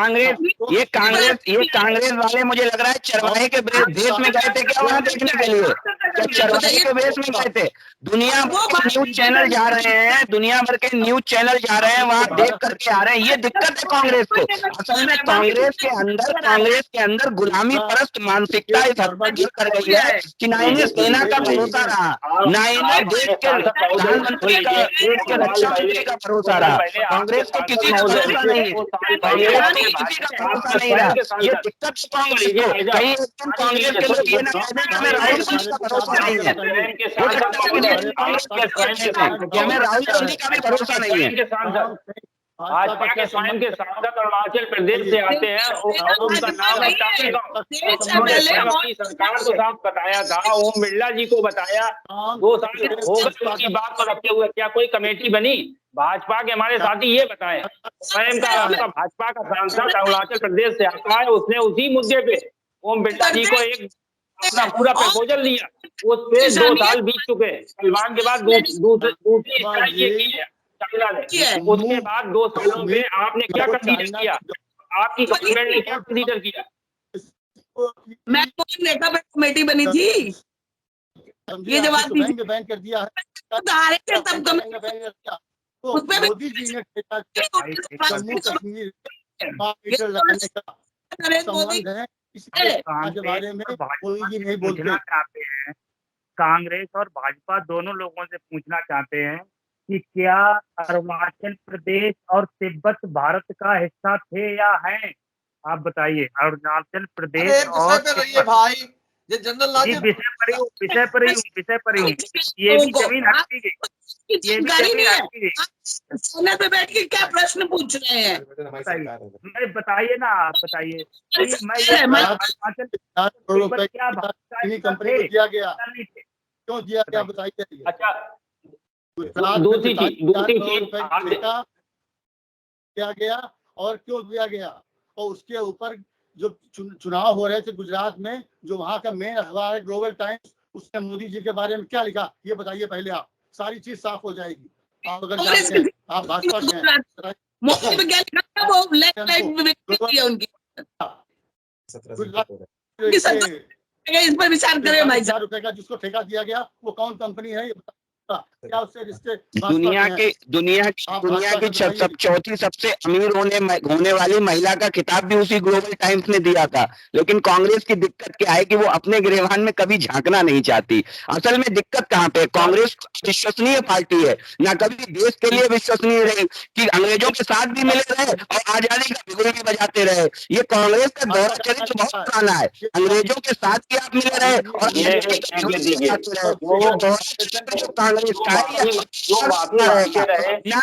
कांग्रेस वाले मुझे लग रहा है चरवाहे के भेष में गए थे क्या वहां देखने के लिए? क्या चरवाहे के भेष में गए थे? दुनिया भर के न्यूज चैनल जा रहे हैं, दुनिया भर के न्यूज चैनल जा रहे हैं, वहां देख करके आ रहे हैं। ये दिक्कत है कांग्रेस को। असल में कांग्रेस के अंदर गुलामी परस्त मानसिकता इस हद तक गिर कर गई है कि ना इन्हें सेना का भरोसा रहा, ना इन्हें देश के प्रधानमंत्री का, देश के रक्षा मंत्री का भरोसा रहा। कांग्रेस को किसी का भरोसा नहीं है, किसी का भरोसा नहीं रहा। ये दिक्कत कांग्रेस को। कहीं एक दिन कांग्रेस के लोग ये ना कहते कि हमें राहुल गांधी का भरोसा नहीं है, हो सकता है कि कांग्रेस के कि हमें राहुल गांधी का भी भरोसा नहीं है।
भाजपा के स्वयं के सांसद अरुणाचल प्रदेश से आते हैं और उनका नाम उन्होंने स्वयं अपनी सरकार को साफ बताया था, ओम बिरला जी को बताया। 2 साल हो गए उनकी बात को रखते हुए, क्या कोई कमेटी बनी? भाजपा के हमारे साथी ये बताएं। स्वयं का आपका भाजपा का सांसद अरुणाचल प्रदेश से आता है, उसने उसी मुद्दे पे ओम बिरला जी को एक अपना पूरा प्रपोजल दिया। उस पे 2 साल बीत चुके। सलमान के बाद दूसरी स्ट्राइक ये की है चाइना ने। उसके बाद 2 सालों में आपने क्या कंसीडर किया? आपकी गवर्नमेंट ने क्या कंसीडर किया?
मैकमोहन रेखा पर कमेटी बनी थी, ये जवाब दीजिए।
बैन कर दिया है, मोदी जी ने जम्मू कश्मीर लगाने का संबंध है, इसके बारे में कोई भी नहीं बोलना
चाहते हैं। कांग्रेस और भाजपा दोनों लोगों से पूछना चाहते हैं कि क्या अरुणाचल प्रदेश और तिब्बत भारत का हिस्सा थे या हैं? आप बताइए। अरुणाचल प्रदेश और
भाई ये जनरल
विषय पर ही ये भी जमीन हटती गई, ये भी जमीन हटती गई।
सोने पे बैठ के क्या प्रश्न पूछ रहे हैं?
मैं बताइए ना, आप बताइए।
कंपनी को दिया गया, क्यों दिया गया बताइए।
अच्छा, दूसरी चीज
दिया गया और क्यों दिया गया, और उसके ऊपर जो चुनाव हो रहे थे गुजरात में, जो वहाँ का मेन अखबार है ग्लोबल टाइम्स, उसने मोदी जी के बारे में क्या लिखा ये बताइए पहले आप, सारी चीज साफ हो जाएगी। आप अगर जानते हैं, आप भाजपा के हैं,
मोदी पे क्या लिखा वो लेफ्ट राइट उनकी इस पर विचार करें भाई साहब।
₹1000 का जिसको ठेका दिया गया वो कौन कंपनी है? क्या उससे रिश्ते?
दुनिया की चौथी सबसे अमीर होने वाली महिला का खिताब भी उसी ग्लोबल टाइम्स ने दिया था। लेकिन कांग्रेस की दिक्कत क्या है कि वो अपने गिरेबान में कभी झांकना नहीं चाहती। असल में दिक्कत कहाँ पे? कांग्रेस विश्वसनीय पार्टी है, ना कभी देश के लिए विश्वसनीय रही कि अंग्रेजों के साथ भी मिले रहे और आजादी का बिगुल भी बजाते रहे। ये कांग्रेस का दौरा चरित्र बहुत पुराना है। अंग्रेजों के साथ भी आप मिले रहे और कांग्रेस का
जो माफी मांगते रहे
ना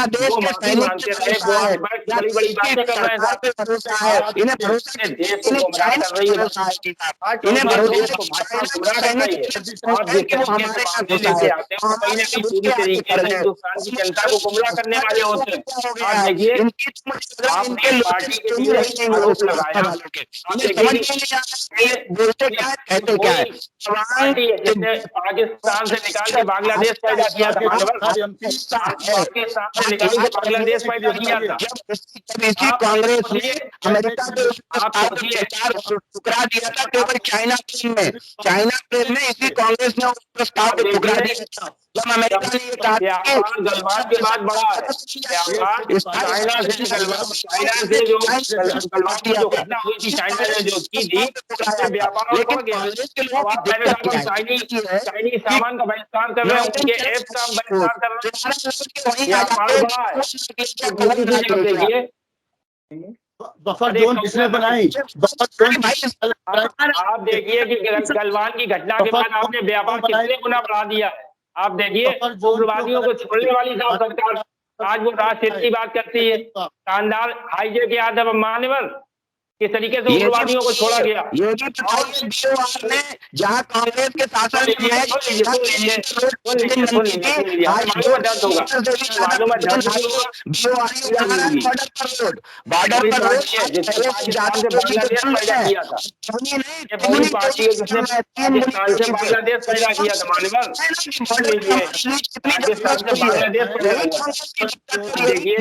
देश
वो
के
माफी
सैनिक
मांगते
पे
रहे, वो
भरोसा
आज
है,
बैठ
ना
बड़ी बड़ी
देश
बातें
की
कर रहे हैं
सरकार पे भरोसा है,
आज
इन्हें भरोसा
पूरे देश को
इन्हें
गुमराह
चाइना
कर रही
पे
है
भरोसा है जी साहब,
आज
इन्हें
पूरे
भरोसा
देश
है
को
कि
भाजपा
चाइना
गुमराह
के
कर
सैनिक
रही है। आप
है
जिस
कि वो
तरीके से
हमारे साथ
मामले
घुसा
लेके
है,
आते हैं वो कहीं ना कहीं पूरी
उसके आगे
तरीके
खड़े
से
हैं।
हिंदुस्तान की जनता को गुमराह करने वाले होते हैं।
क्या हो गया
आप
है?
देखिए
इनकी समझ
आपने
इनके
पार्टी के
लोग
लिए
नहीं
आरोप
लोग
लगाया,
वालों के
आप
इन्हें
देखिए
समझ
कि
में नहीं आ रहा है, ये बोलते क्या है, कहते क्या है।
कोई पार्टी है जिसने पाकिस्तान से निकाल के बांग्लादेश पैदा किया था मान्यवर, पाकिस्तान से निकाल के बांग्लादेश पैदा किया था।
जब इसी
आप
कांग्रेस ने
सोचिए,
अमेरिका के
आप सोचिए,
प्रस्ताव को ठुकरा दिया था केवल चाइना प्रेम में इसी कांग्रेस ने उस प्रस्ताव को ठुकरा दिया था। जब अमेरिका ने ये कहा
व्यापार गलवान के बाद बढ़ा है, व्यापार चाइना से गलवान, चाइना से जो गलवान की जो घटना हुई थी, चाइना ने जो की थी, उससे व्यापार और बढ़ गया। अब आप कहने साहब हम चाइनीज सामान का बहिष्कार कर रहे हैं, उनके ऐप का बहिष्कार कर रहे हैं, व्यापार बढ़ा है। और दूसरी चीज आप देखिए,
बफर जोन किसने बनाई? बफर जोन
आप देखिए कि गलवान की घटना के बाद आपने व्यापार कितने गुना बढ़ा दिया है। आप देखिए उग्रवादियों को छोड़ने वाली साहब सरकार आज वो राजनीति की बात करती है, शानदार हाईजे के आदम मान्यवर किस तरीके से उग्रवादियों को छोड़ा गया।
ये भी बताइए बीओआर ने जहां कांग्रेस के शासन में है,
मालूम है दर्द होगा, मालूम है दर्द भी होगा।
बॉर्डर पर
पाकिस्तान से बांग्लादेश पैदा किया था, ये वही पार्टी है जिसने पाकिस्तान से बांग्लादेश पैदा किया था मान्यवर। सुन लीजिए, पाकिस्तान से बांग्लादेश पैदा हुआ था। देखिए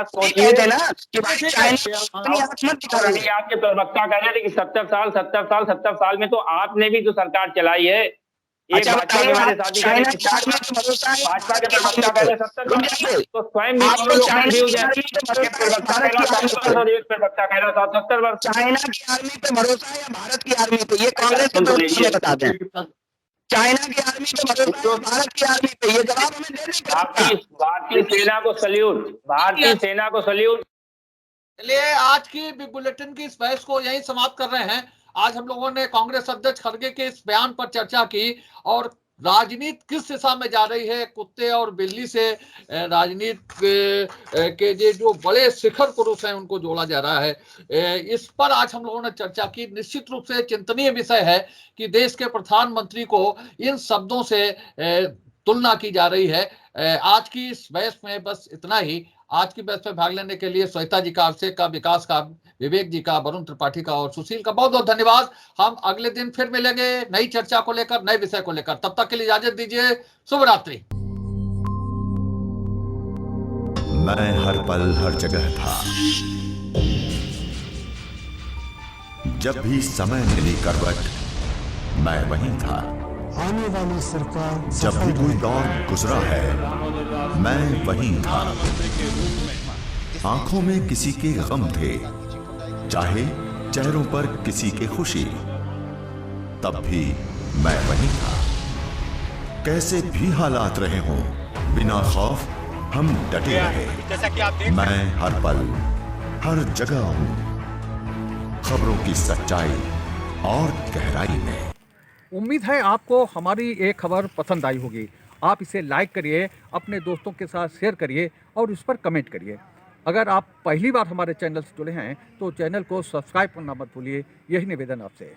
सोचिए ना और अभी आपके प्रवक्ता कह रहे थे कि 70 साल में तो आपने भी तो सरकार चलाई है। एक भाजपा के हमारे साथी कह रहे भाजपा के प्रवक्ता कह रहे 70 साल, तो स्वयं भी दोनों लोग कंफ्यूज है। एक प्रवक्ता कह रहा 60 वर्ष और एक प्रवक्ता कह रहा 70 वर्ष।
चाइना की आर्मी पे भरोसा है या भारत की आर्मी पे, ये कांग्रेस के प्रवक्ता बताते हैं। चाइना की आर्मी पे भरोसा है, भारत की आर्मी पे, ये जवाब हमें देने का।
भारतीय सेना को सल्यूट, भारतीय सेना को सल्यूट।
चलिए आज की बिग बुलेटिन की इस बहस को यही समाप्त कर रहे हैं। आज हम लोगों ने कांग्रेस अध्यक्ष खड़गे के इस बयान पर चर्चा की और राजनीति किस दिशा में जा रही है, कुत्ते और बिल्ली से राजनीति के जो बड़े शिखर पुरुष हैं उनको जोड़ा जा रहा है, इस पर आज हम लोगों ने चर्चा की। निश्चित रूप से चिंतनीय विषय है कि देश के प्रधानमंत्री को इन शब्दों से तुलना की जा रही है। आज की इस बहस में बस इतना ही। आज की बहस में भाग लेने के लिए श्वेता जी का, अभिषेक का, विकास का, विवेक जी का, वरुण त्रिपाठी का और सुशील का बहुत बहुत धन्यवाद। हम अगले दिन फिर मिलेंगे नई चर्चा को लेकर, नए विषय को लेकर। तब तक के लिए इजाजत दीजिए। शुभ रात्रि।
मैं हर पल हर जगह था, जब भी समय मिली करवट मैं वहीं था।
आने वाली सरकार
जब भी कोई दौर गुजरा है मैं वहीं था। आंखों में किसी के गम थे, चाहे चेहरों पर किसी के खुशी, तब भी मैं वहीं था। कैसे भी हालात रहे हों, बिना खौफ हम डटे रहे। मैं हर पल हर जगह हूं, खबरों की सच्चाई और गहराई में।
उम्मीद है आपको हमारी ये खबर पसंद आई होगी। आप इसे लाइक करिए, अपने दोस्तों के साथ शेयर करिए और उस पर कमेंट करिए। अगर आप पहली बार हमारे चैनल से जुड़े हैं तो चैनल को सब्सक्राइब करना मत भूलिए। यही निवेदन आपसे है।